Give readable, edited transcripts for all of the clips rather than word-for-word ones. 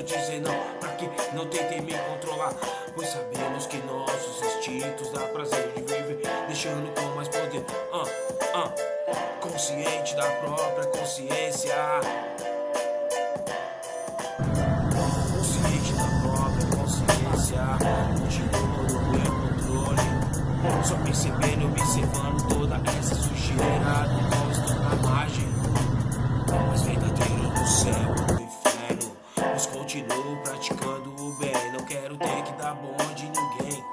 tento dizer não, pra que não tentem me controlar, pois sabemos que nossos instintos dá prazer de viver, deixando com mais poder. Consciente da própria consciência, consciente da própria consciência, continua no meu controle, só percebendo e observando toda essa sujeira do qual estou na margem, mas verdadeiro do céu ou do inferno, mas continuo praticando o bem, não quero ter que dar bom de ninguém.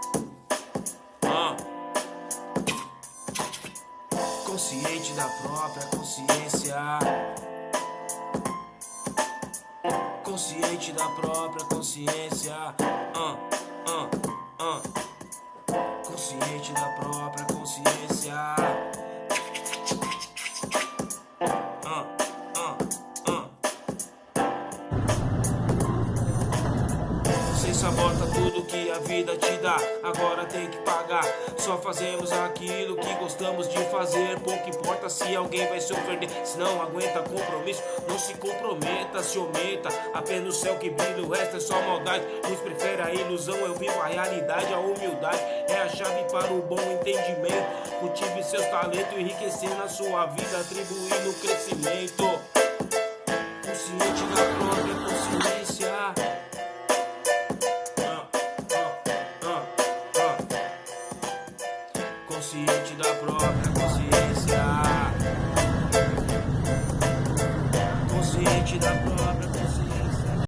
Consciente da própria consciência, consciente da própria consciência, consciente da própria consciência, Você sabota tudo que a vida te dá, agora tem que pagar. Só fazemos aquilo que gostamos de fazer, pouco importa se alguém vai se ofender. Se não aguenta compromisso, não se comprometa, se omita. Apenas o céu que brilha, o resto é só maldade. Uns preferem a ilusão, eu vivo a realidade. A humildade é a chave para o bom entendimento. Cultive seus talentos, enriquecendo a sua vida, atribuindo crescimento. Consciente da própria consciência, consciente da própria consciência.